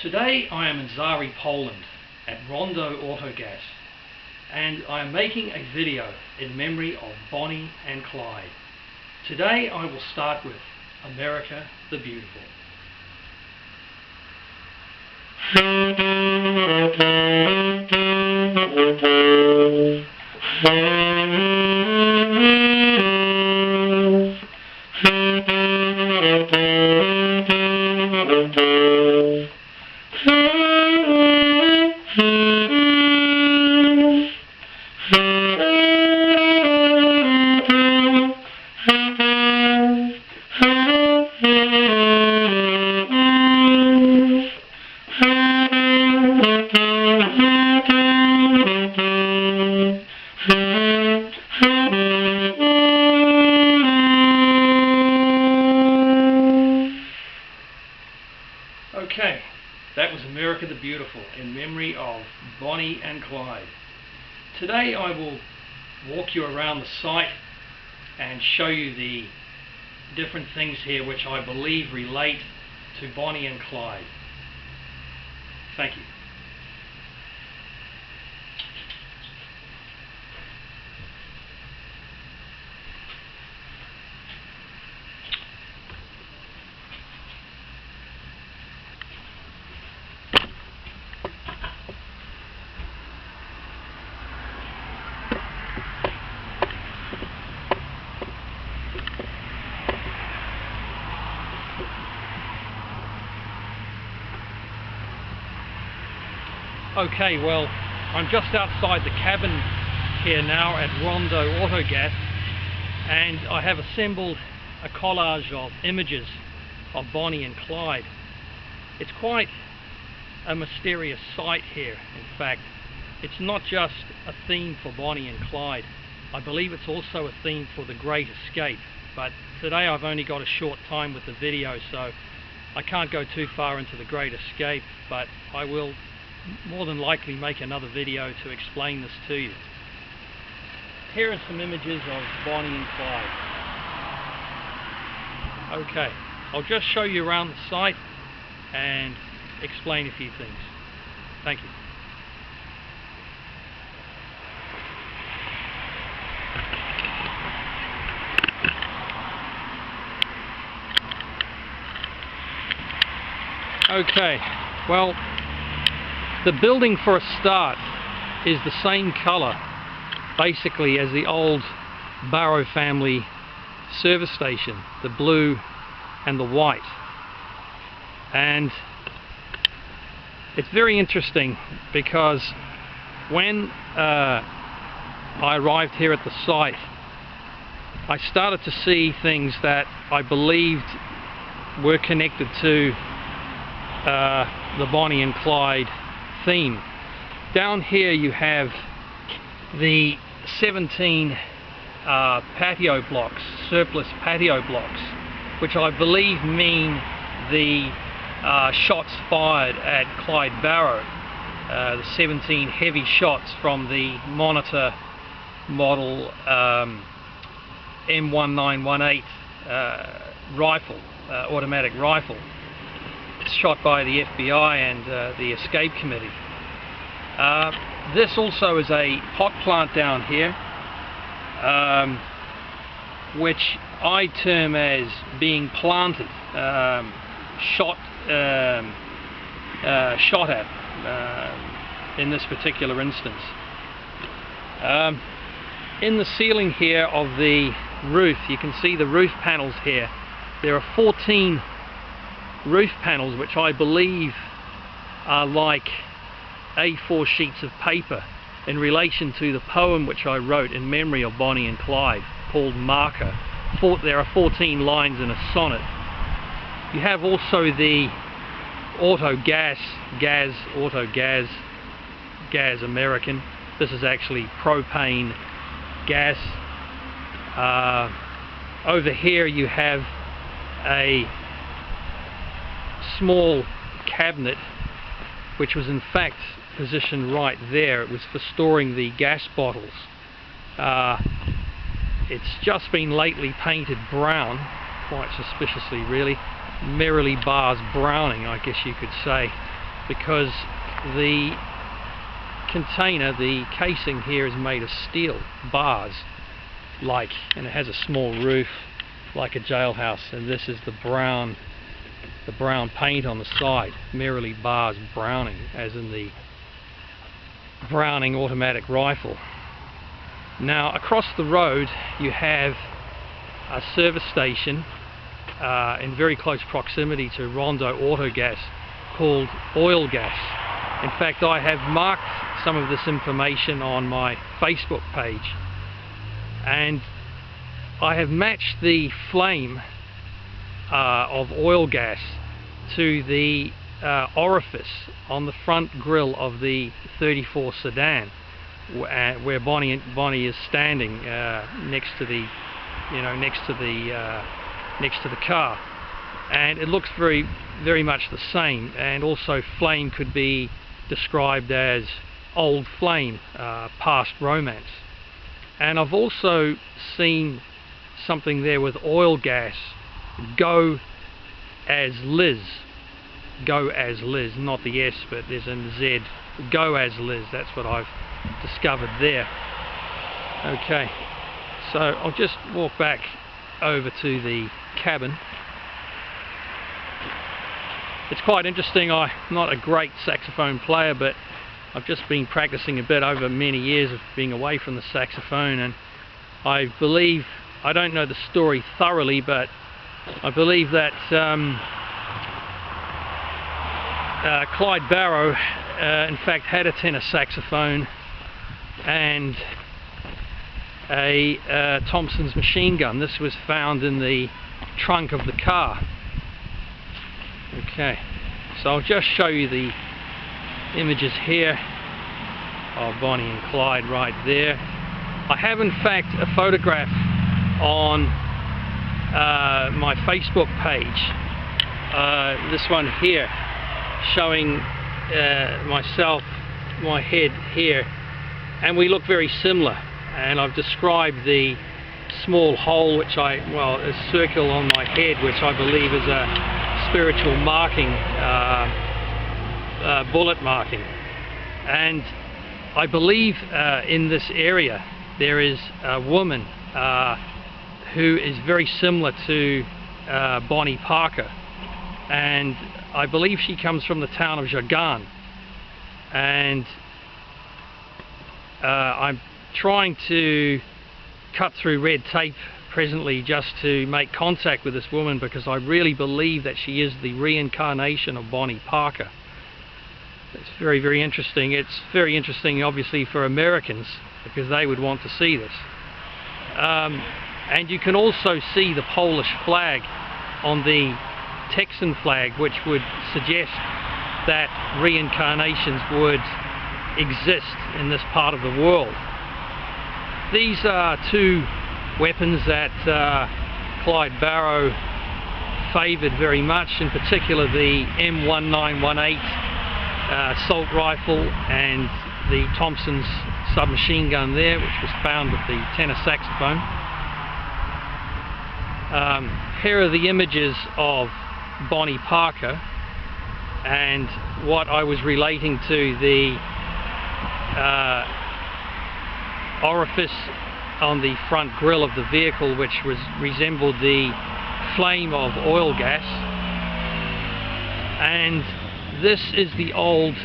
Today I am in Zary, Poland at Rondo Autogas, and I am making a video in memory of Bonnie and Clyde. Today I will start with America the Beautiful. Okay, that was America the Beautiful in memory of Bonnie and Clyde. Today I will walk you around the site and show you the different things here which I believe relate to Bonnie and Clyde. Thank you. Okay, well, I'm just outside the cabin here now at Rondo Autogas, and I have assembled a collage of images of Bonnie and Clyde. It's quite a mysterious site here. In fact, it's not just a theme for Bonnie and Clyde. I believe it's also a theme for The Great Escape, but today I've only got a short time with the video, so I can't go too far into The Great Escape, but I will more than likely make another video to explain this to you. Here are some images of Bonnie and Clyde. Okay, I'll just show you around the site and explain a few things. Thank you. Okay, well, the building for a start is the same colour basically as the old Barrow family service station, the blue and the white. And it's very interesting because when I arrived here at the site, I started to see things that I believed were connected to the Bonnie and Clyde theme. Down here you have the 17 patio blocks, surplus patio blocks, which I believe mean the shots fired at Clyde Barrow, the 17 heavy shots from the Monitor model M1918 rifle, automatic rifle, shot by the FBI and the Escape Committee. This also is a pot plant down here, which I term as being planted, shot at in this particular instance. In the ceiling here of the roof, you can see the roof panels here. There are 14 roof panels which I believe are like A4 sheets of paper in relation to the poem which I wrote in memory of Bonnie and Clyde called Marker. There are 14 lines in a sonnet. You have also the gas American. This is actually propane gas. Over here you have a small cabinet which was in fact positioned right there. It was for storing the gas bottles. It's just been lately painted brown, quite suspiciously really, merrily bars browning, I guess you could say. because the container, the casing here, is made of steel bars, and it has a small roof like a jailhouse, and this is the brown paint on the side, merely bars browning, as in the Browning automatic rifle. Now across the road you have a service station in very close proximity to Rondo auto gas called Oil Gas. In fact, I have marked some of this information on my Facebook page, and I have matched the flame of oil gas to the orifice on the front grille of the 34 sedan, where Bonnie is standing next to the car, and it looks very much the same. And also, flame could be described as old flame, past romance. And I've also seen something there with oil gas, go as Liz, not the S, but there's a Z, go as Liz. That's what I've discovered there. Okay, so I'll just walk back over to the cabin. It's quite interesting. I'm not a great saxophone player, but I've just been practicing a bit over many years of being away from the saxophone, and I believe, I don't know the story thoroughly, but I believe that Clyde Barrow in fact had a tenor saxophone and a Thompson's machine gun. This was found in the trunk of the car. Okay, so I'll just show you the images here of Bonnie and Clyde right there. I have in fact a photograph on my Facebook page, this one here, showing myself, my head here, and we look very similar. And I've described the small hole, a circle on my head, which I believe is a spiritual marking, bullet marking. And I believe in this area there is a woman who is very similar to Bonnie Parker, and I believe she comes from the town of Jagan. And I'm trying to cut through red tape presently just to make contact with this woman, because I really believe that she is the reincarnation of Bonnie Parker. It's very, very interesting. It's very interesting obviously for Americans, because they would want to see this. And you can also see the Polish flag on the Texan flag, which would suggest that reincarnations would exist in this part of the world. These are two weapons that Clyde Barrow favoured very much, in particular the M1918 assault rifle and the Thompson's submachine gun there, which was found with the tenor saxophone. Here are the images of Bonnie Parker, and what I was relating to, the orifice on the front grille of the vehicle, which resembled the flame of oil gas. And this is the old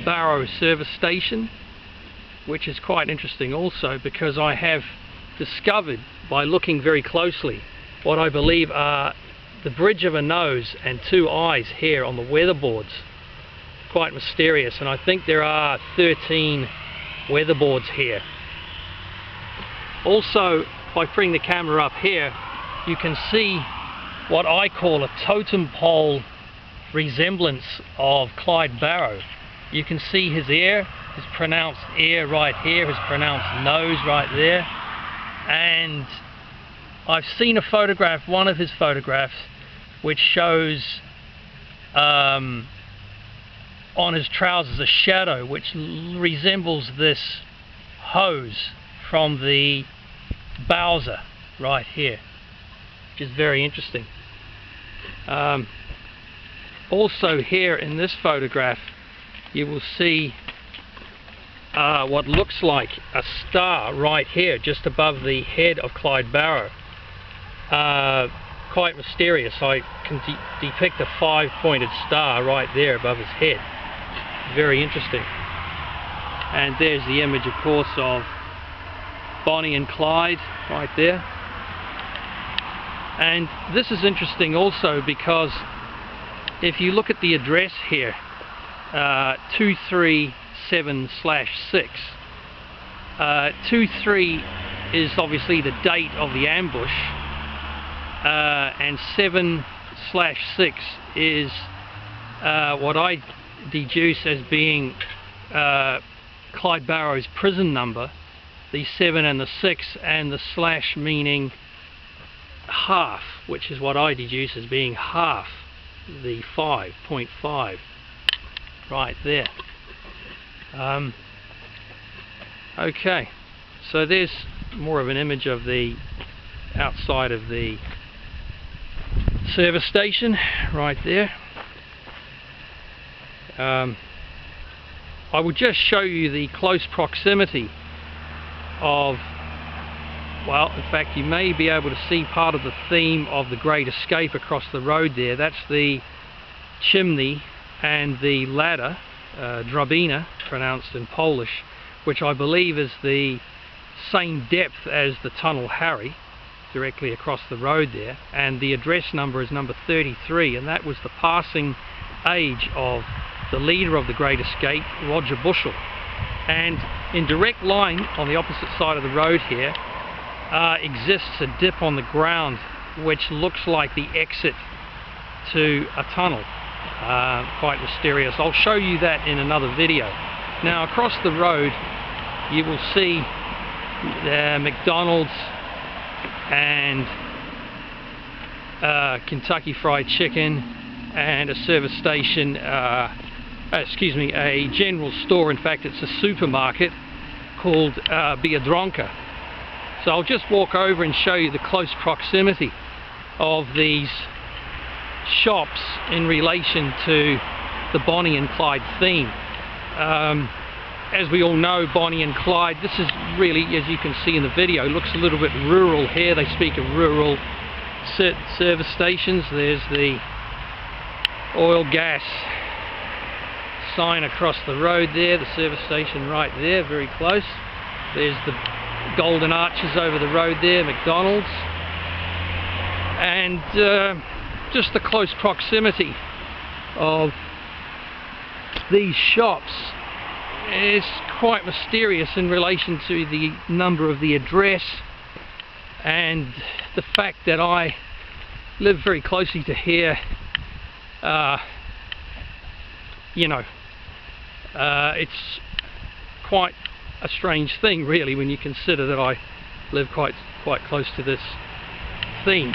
Barrow service station, which is quite interesting also, because I have discovered by looking very closely what I believe are the bridge of a nose and two eyes here on the weatherboards. Quite mysterious, and I think there are 13 weatherboards here. Also, by bringing the camera up here, you can see what I call a totem pole resemblance of Clyde Barrow. You can see his ear is pronounced ear right here, his pronounced nose right there, and I've seen a photograph, one of his photographs, which shows on his trousers a shadow which resembles this hose from the Bowser right here, which is very interesting. Also here in this photograph you will see what looks like a star right here just above the head of Clyde Barrow. Quite mysterious. I can depict a 5-pointed star right there above his head. Very interesting. And there's the image, of course, of Bonnie and Clyde right there. And this is interesting also because if you look at the address here, 237/6, 23 is obviously the date of the ambush, and 7/6 is what I deduce as being Clyde Barrow's prison number, the 7 and the 6, and the slash meaning half, which is what I deduce as being half the 5.5 right there. Okay, so there's more of an image of the outside of the service station right there. I will just show you the close proximity of, well, in fact you may be able to see part of the theme of the Great Escape across the road there. That's the chimney and the ladder, drabina pronounced in Polish, which I believe is the same depth as the Tunnel Harry, directly across the road there, and the address number is number 33, and that was the passing age of the leader of the Great Escape, Roger Bushell. And in direct line on the opposite side of the road here exists a dip on the ground which looks like the exit to a tunnel. Quite mysterious. I'll show you that in another video. Now across the road you will see McDonald's and Kentucky Fried Chicken and a service station, a general store. In fact, it's a supermarket called Biedronka. So I'll just walk over and show you the close proximity of these shops in relation to the Bonnie and Clyde theme. As we all know, Bonnie and Clyde, this is really, as you can see in the video, looks a little bit rural here. They speak of rural service stations. There's the oil gas sign across the road there, the service station right there, very close. There's the golden arches over the road there, McDonald's. And just the close proximity of these shops is quite mysterious in relation to the number of the address and the fact that I live very closely to here. It's quite a strange thing really when you consider that I live quite close to this theme.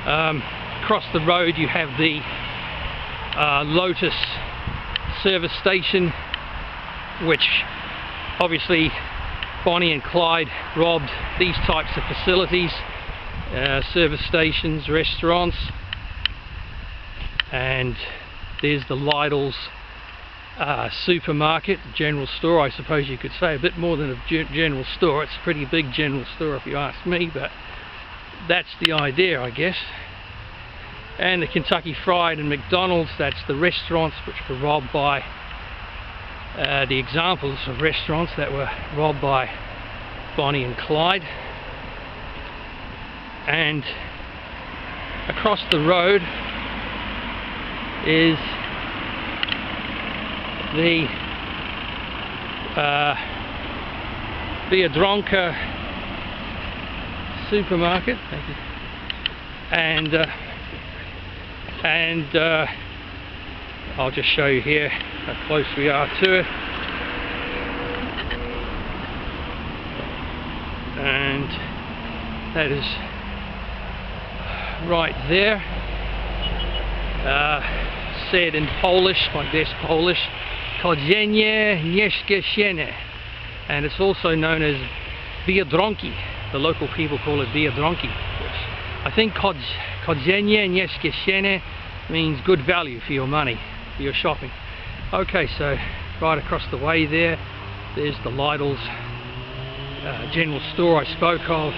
Across the road you have the Lotus service station, which obviously Bonnie and Clyde robbed these types of facilities, service stations, restaurants. And there's the Lidl's supermarket, general store, I suppose you could say. A bit more than a general store. It's a pretty big general store if you ask me, but that's the idea, I guess. And the Kentucky Fried and McDonald's, that's the restaurants which were robbed by, the examples of restaurants that were robbed by Bonnie and Clyde. And across the road is the Biedronka supermarket. Thank you. And I'll just show you here how close we are to it. And that is right there. Said in Polish, my best Polish, Codziennie Nieszkieszenie, and it's also known as Biedronki. The local people call it Biedronki. I think Codziennie Nieszkieszenie means good value for your money, for your shopping. Okay, so right across the way there's the Lidl's general store I spoke of.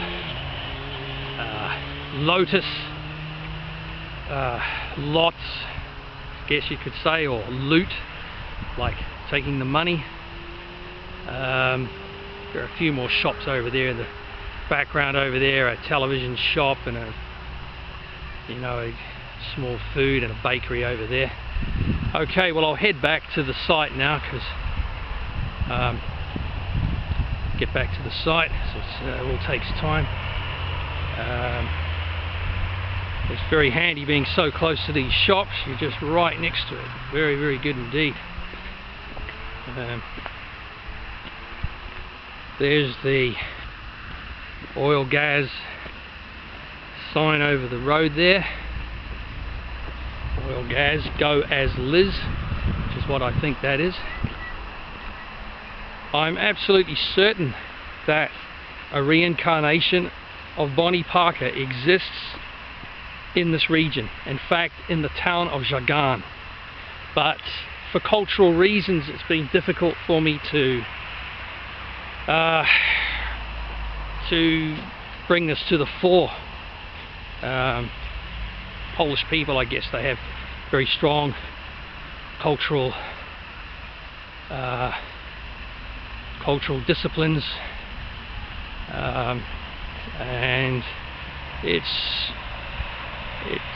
Lotus lots, I guess you could say, or loot, like taking the money. There are a few more shops over there in the background over there, a television shop and a small food and a bakery over there. Okay, well I'll head back to the site now, because get back to the site, so it all takes time. It's very handy being so close to these shops. You're just right next to it. Very, very good indeed. There's the oil gas sign over the road there. Oil gas, go as Liz, which is what I think that is. I'm absolutely certain that a reincarnation of Bonnie Parker exists in this region, in fact in the town of Jagan, but for cultural reasons it's been difficult for me to bring this to the fore. Polish people, I guess they have very strong cultural disciplines, and it's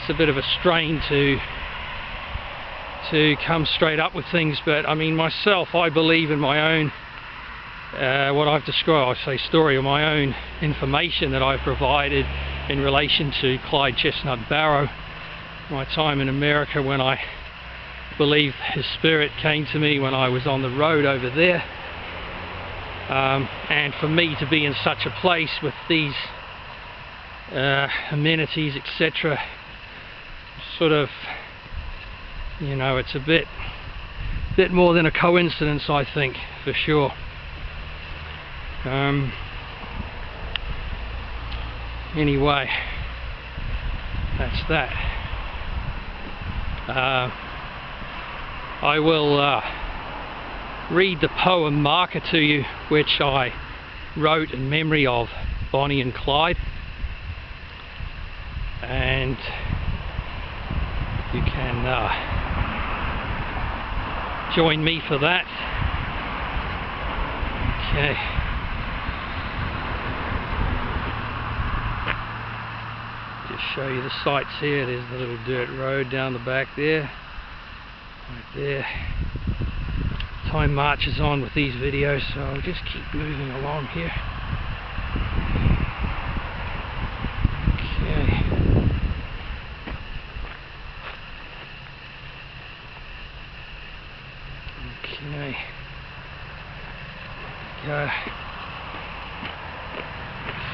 a bit of a strain to come straight up with things. But I mean, myself, I believe in my own what I've described, I say story, or my own information that I've provided in relation to Clyde Barrow, my time in America, when I believe his spirit came to me when I was on the road over there. And for me to be in such a place with these amenities, etc., sort of, it's a bit more than a coincidence, I think, for sure. Anyway, that's that. I will read the poem Marker to you, which I wrote in memory of Bonnie and Clyde, and you can join me for that. Okay. Just show you the sights here. There's the little dirt road down the back there, right there. Time marches on with these videos, so I'll just keep moving along here. Okay. Okay. Go.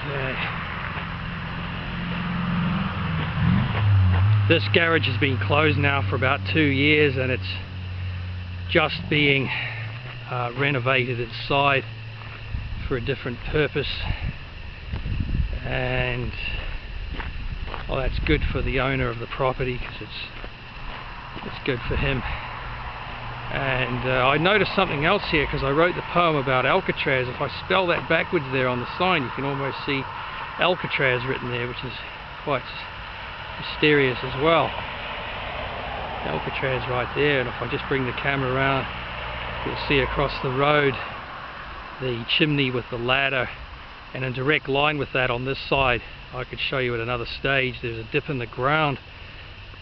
Okay. This garage has been closed now for about 2 years, and it's just being renovated inside for a different purpose, and well, that's good for the owner of the property, because it's good for him. And I noticed something else here, because I wrote the poem about Alcatraz. If I spell that backwards there on the sign, you can almost see Alcatraz written there, which is quite mysterious as well. Alcatraz right there, and if I just bring the camera around, you'll see across the road the chimney with the ladder, and in direct line with that on this side, I could show you at another stage, there's a dip in the ground,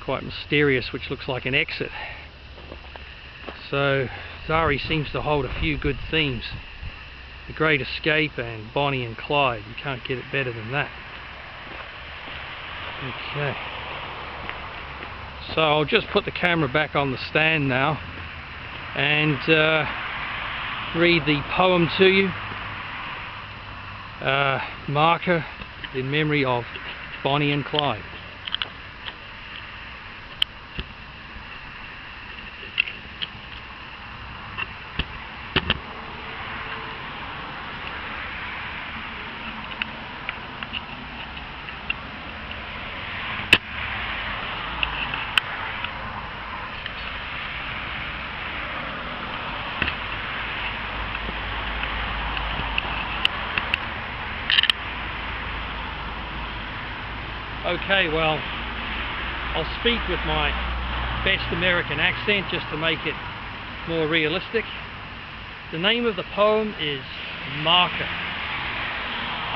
quite mysterious, which looks like an exit. So Zary seems to hold a few good themes. The Great Escape and Bonnie and Clyde. You can't get it better than that. Okay. So I'll just put the camera back on the stand now and read the poem to you. Marker in memory of Bonnie and Clyde. Okay, well, I'll speak with my best American accent just to make it more realistic. The name of the poem is Marker.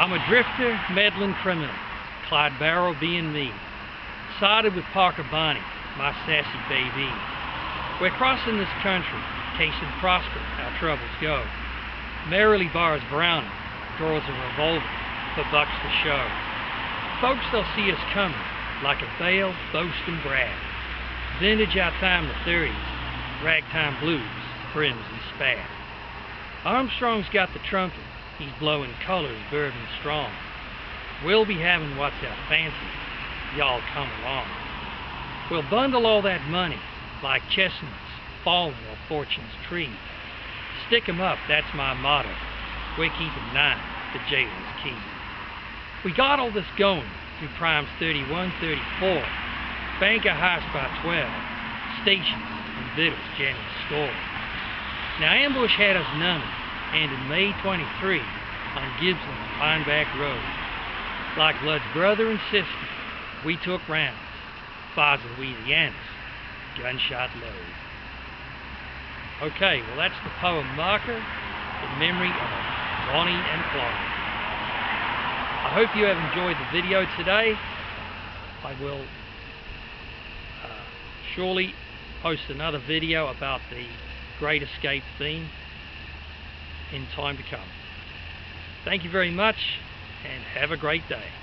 I'm a drifter, meddling criminal, Clyde Barrow being me. Sided with Parker Barney, my sassy baby. We're crossing this country, case and prosper, our troubles go. Merrily bars Browning, draws a revolver for bucks to show. Folks, they'll see us coming, like a veiled, boasting brag. Vintage our time, the 30s, ragtime blues, brims and spat. Armstrong's got the trumpet, he's blowing colors, bourbon strong. We'll be having what's our fancy, y'all come along. We'll bundle all that money, like chestnuts falling off fortune's tree. Stick 'em up, that's my motto. We're keeping 9, the jailer's key. We got all this going through primes 31, 34, banker heist by 12, stations and victuals general store. Now ambush had us numbing, and in May 23, on Gibson and Pineback Road, like blood's brother and sister, we took rounds, fires of Louisiana's, gunshot load. Okay, well that's the poem Marker in memory of Bonnie and Clyde. I hope you have enjoyed the video today. I will surely post another video about the Great Escape theme in time to come. Thank you very much and have a great day.